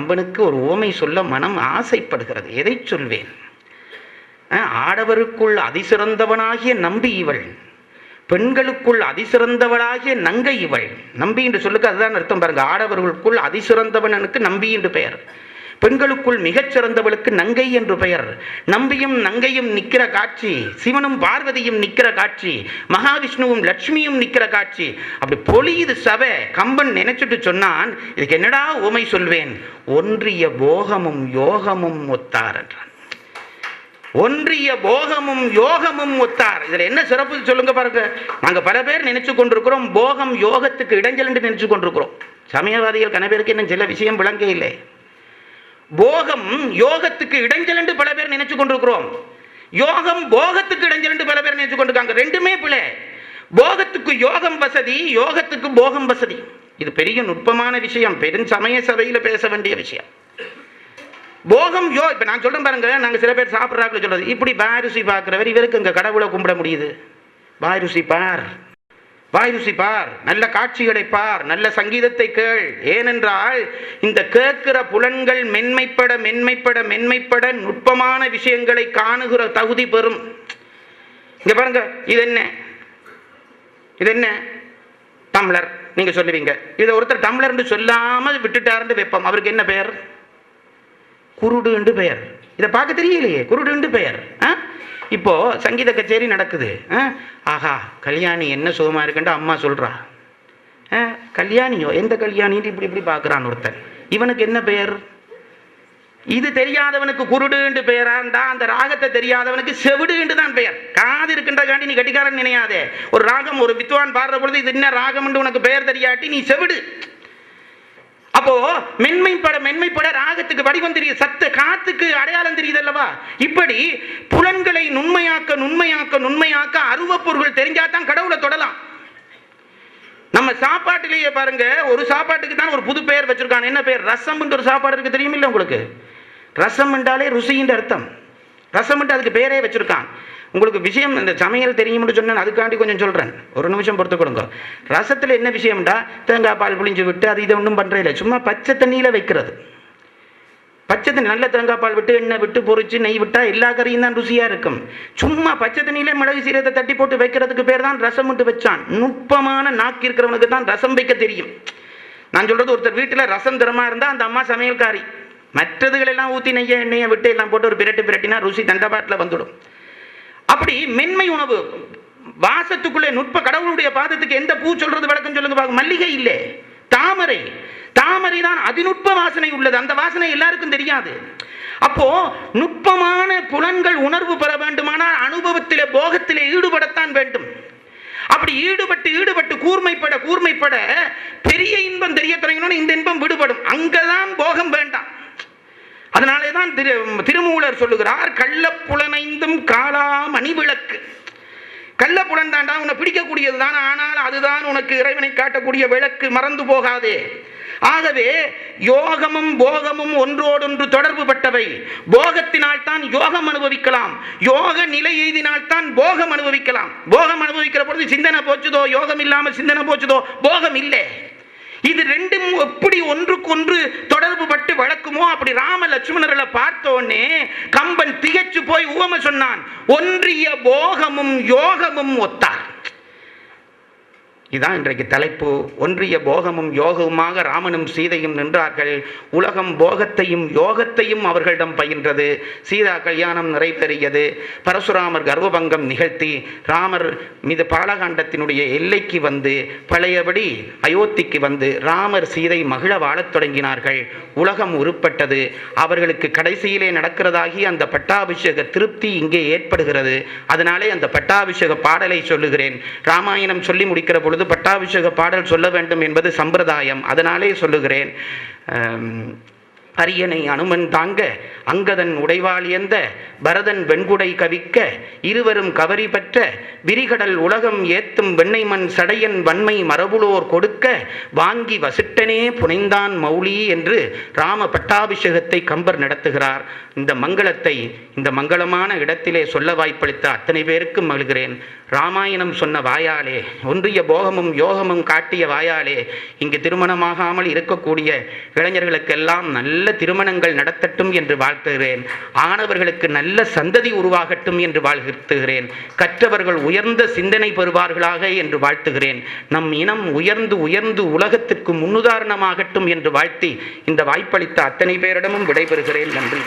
கம்பனுக்கு ஒரு ஓமை சொல்ல மனம் ஆசைப்படுகிறது. எதை சொல்வேன்? ஆடவருக்குள் அதிசிறந்தவனாகிய நம்பி இவள், பெண்களுக்குள் அதிசிறந்தவளாகிய நங்கை இவள். நம்பி என்று சொல்லுக்கு அதுதான் அர்த்தம் பாருங்க. ஆடவர்களுக்குள் அதிசிறந்தவனுக்கு நம்பி என்று பெயர், பெண்களுக்குள் மிகச் சிறந்தவளுக்கு நங்கை என்று பெயர். நம்பியும் நங்கையும் நிற்கிற காட்சி, சிவனும் பார்வதியும் நிற்கிற காட்சி, மகாவிஷ்ணுவும் லட்சுமியும் நிற்கிற காட்சி. அப்படி பொழியுது சபை. கம்பன் நினைச்சிட்டு சொன்னான், இதுக்கு என்னடா உமை சொல்வேன்? ஒன்றிய போகமும் யோகமும் ஒத்தார் என்றான். ஒன்றிய போகமும் யோகமும் ஒத்தார். இதுல என்ன சிறப்பு சொல்லுங்க பாருங்க. நாங்க பல பேர் நினைச்சு கொண்டிருக்கிறோம் போகம் யோகத்துக்கு இடைஞ்சல் என்று நினைச்சு கொண்டிருக்கிறோம். சமயவாதிகள் கன பேருக்கு என்ன சில விஷயம் விளங்க இல்லை. போகம் யோகத்துக்கு இடைஞ்சல் என்று பல பேர் நினைச்சு கொண்டிருக்கிறோம். யோகம் போகத்துக்கு இடைஞ்சல் என்று பல பேர் நினைச்சு கொண்டிருக்காங்க. ரெண்டுமே பிள்ளை. போகத்துக்கு யோகம் வசதி, யோகத்துக்கு போகம் வசதி. இது பெரிய நுட்பமான விஷயம். பெரும் சமய சபையில் பேச வேண்டிய விஷயம். போகம் இப்ப நான் சொல்றேன் பாருங்க. நாங்க சில பேர் சாப்பிட்றாங்க சொல்றது, இப்படி வாய் ருசி பார்க்கிறவர் இவருக்கு இங்க கடவுளை கும்பிட முடியுது. வாய் ருசி பார், வாய் ருசி பார், நல்ல காட்சிகளை பார், நல்ல சங்கீதத்தை கேள். ஏனென்றால் இந்த கேட்கிற புலன்கள் மென்மைப்பட மென்மைப்பட மென்மைப்பட நுட்பமான விஷயங்களை காணுகிற தகுதி பெறும். இங்க பாருங்க, இது என்ன, இது என்ன டம்ளர் நீங்க சொல்லுவீங்க. இதை ஒருத்தர் டம்ளர் என்று சொல்லாம விட்டுட்டாருன்னு வைப்போம். அவருக்கு என்ன பெயர்? குருடு என்று பெயர். இதை பார்க்க தெரியலையே, குருடு என்று பெயர். இப்போ சங்கீத கச்சேரி நடக்குது. ஆஹா கல்யாணி என்ன சுகமா இருக்குன்னு அம்மா சொல்றா. கல்யாணியோ எந்த கல்யாணின்னு இப்படி இப்படி பார்க்கிறான் ஒருத்தன். இவனுக்கு என்ன பெயர்? இது தெரியாதவனுக்கு குருடு என்று பெயராண்டா, அந்த ராகத்தை தெரியாதவனுக்கு செவிடு என்று தான் பெயர். காது இருக்கின்ற காண்டி நீ கட்டிக்காரன் நினையாதே. ஒரு ராகம் ஒரு வித்வான் பாடுற பொழுது இது என்ன ராகம் என்று உனக்கு பெயர் தெரியாட்டி நீ செவிடு. அப்போ மென்மைப்பட மென்மைப்பட ராகத்துக்கு வடிவம் தெரியுது, சத்து காத்துக்கு அடையாளம் தெரியுது அல்லவா? இப்படி புலன்களை நுண்மையாக்க நுண்மையாக்க நுண்மையாக்க அருவப்பொருள்கள் தெரிஞ்சாதான் கடவுளை தொடலாம். நம்ம சாப்பாட்டிலேயே பாருங்க, ஒரு சாப்பாட்டுக்கு தான் ஒரு புது பெயர் வச்சிருக்காங்க. என்ன பெயர்? ரசம் என்று ஒரு சாப்பாடு இருக்கு, தெரியுமில்ல உங்களுக்கு? ரசம் என்றாலே ருசியின் அர்த்தம். ரசம் என்று அதுக்கு பேரே வச்சிருக்கான். உங்களுக்கு விஷயம் இந்த சமையல் தெரியும்னு சொன்னேன், அதுக்காண்டி கொஞ்சம் சொல்கிறேன், ஒரு நிமிஷம் பொறுத்து கொடுங்க. ரசத்தில் என்ன விஷயம்டா, தேங்காய் பால் புளிஞ்சு விட்டு அது இதை ஒன்றும் பண்ணுறே இல்லை, சும்மா பச்சை தண்ணியில் வைக்கிறது. பச்சை தண்ணி நல்ல தேங்காய் பால் விட்டு எண்ணெய் விட்டு பொறிச்சு நெய் விட்டால் எல்லா கறியும் தான் ருசியாக இருக்கும். சும்மா பச்சை தண்ணியிலே மிளகு சீரகத்தை தட்டி போட்டு வைக்கிறதுக்கு பேர் தான் ரசம் விட்டு வச்சான். நுட்பமான நாக்கு இருக்கிறவனுக்கு தான் ரசம் வைக்க தெரியும். நான் சொல்கிறது, ஒருத்தர் வீட்டில் ரசம் தரமாக இருந்தால் அந்த அம்மா சமையல்காரி. மற்றதுகளெல்லாம் ஊற்றி நெய்யை எண்ணெயை விட்டு எல்லாம் போட்டு ஒரு பிரட்டினா ருசி தண்டபாட்டில் வந்துடும். அப்படி மென்மை உணவு வாசத்துக்குள்ளே நுட்ப கடவுளுடைய பாதத்துக்கு எந்த பூ சொல்றது விளக்கம் சொல்லுங்க. மல்லிகை இல்லை, தாமரை. தாமரை தான் அதிநுட்ப வாசனை உள்ளது. அந்த வாசனை எல்லாருக்கும் தெரியாது. அப்போ நுட்பமான புலன்கள் உணர்வு பெற வேண்டுமானால் அனுபவத்திலே போகத்திலே ஈடுபடத்தான் வேண்டும். அப்படி ஈடுபட்டு ஈடுபட்டு கூர்மைப்பட பெரிய இன்பம் தெரிய தொடங்கினோன்னு இந்த இன்பம் விடுபடும். அங்கதான் போகம் வேண்டாம். அதனாலே தான் திருமூலர் சொல்லுகிறார், கள்ளப்புலனைந்தும் காலா மணிவிளக்கு. கள்ளப்புலன் தாண்டா உன்னை பிடிக்கக்கூடியது தான், ஆனால் அதுதான் உனக்கு இறைவனை காட்டக்கூடிய விளக்கு, மறந்து போகாதே. ஆகவே யோகமும் போகமும் ஒன்றோடொன்று தொடர்பு பட்டவை. போகத்தினால் தான் யோகம் அனுபவிக்கலாம், யோக நிலை எய்தினால் தான் போகம் அனுபவிக்கலாம். போகம் அனுபவிக்கிற பொழுது சிந்தனை போச்சுதோ, யோகம் இல்லாமல் சிந்தனை போச்சுதோ, போகம் இல்லை. இது ரெண்டும் எப்படி ஒன்றுக்கொன்று தொடர்பு பட்டு வளர்க்குமோ அப்படி ராம லட்சுமணர்களை பார்த்தோன்னே கம்பன் திகைச்சு போய் உவமை சொன்னான், ஒன்றிய போகமும் யோகமும் ஒத்தார். இதான் இன்றைக்கு தலைப்பு. ஒன்றிய போகமும் யோகமுமாக ராமனும் சீதையும் நின்றார்கள். உலகம் போகத்தையும் யோகத்தையும் அவர்களிடம் பயின்றது. சீதா கல்யாணம் நிறைவேறியது. பரசுராமர் கர்வபங்கம் நிகழ்த்தி ராமர் மீது பாலகாண்டத்தினுடைய எல்லைக்கு வந்து பழையபடி அயோத்திக்கு வந்து ராமர் சீதை மகிழ வாழத் தொடங்கினார்கள். உலகம் உருப்பட்டது. அவர்களுக்கு கடைசியிலே நடக்கிறதாகி அந்த பட்டாபிஷேக திருப்தி இங்கே ஏற்படுகிறது. அதனாலே அந்த பட்டாபிஷேக பாடலை சொல்லுகிறேன். ராமாயணம் சொல்லி முடிக்கிற பொழுது பட்டாபிஷேக பாடல் சொல்ல வேண்டும் என்பது சம்பிரதாயம். அதனாலே சொல்லுகிறேன். அரியணை அனுமன் தாங்க, அங்கதன் உடைவாள் எந்த, பரதன் வெண்குடை கவிக்க, இருவரும் கவரி பெற்ற, விரிகடல் உலகம் ஏத்தும் வெண்ணை மண் சடையன் வன்மை மரபுளோர் கொடுக்க, வாங்கி வசிட்டனே புனைந்தான் மௌலி என்று ராம பட்டாபிஷேகத்தை கம்பர் நடத்துகிறார். இந்த மங்களத்தை இந்த மங்களமான இடத்திலே சொல்ல வாய்ப்பளித்த அத்தனை பேருக்கும் மகிழ்கிறேன். ராமாயணம் சொன்ன வாயாலே, ஒன்றிய போகமும் யோகமும் காட்டிய வாயாலே இங்கு திருமணமாகாமல் இருக்கக்கூடிய இளைஞர்களுக்கெல்லாம் நல்ல நல்ல திருமணங்கள் நடத்தட்டும் என்று வாழ்த்துகிறேன். ஆணவர்களுக்கு நல்ல சந்ததி உருவாகட்டும் என்று வாழ்த்துகிறேன். கற்றவர்கள் உயர்ந்த சிந்தனை பெறுவார்களாக என்று வாழ்த்துகிறேன். நம் இனம் உயர்ந்து உயர்ந்து உலகத்திற்கு முன்னுதாரணமாகட்டும் என்று வாழ்த்தி இந்த வாய்ப்பளித்த அத்தனை பேரிடமும் விடைபெறுகிறேன். நன்றி.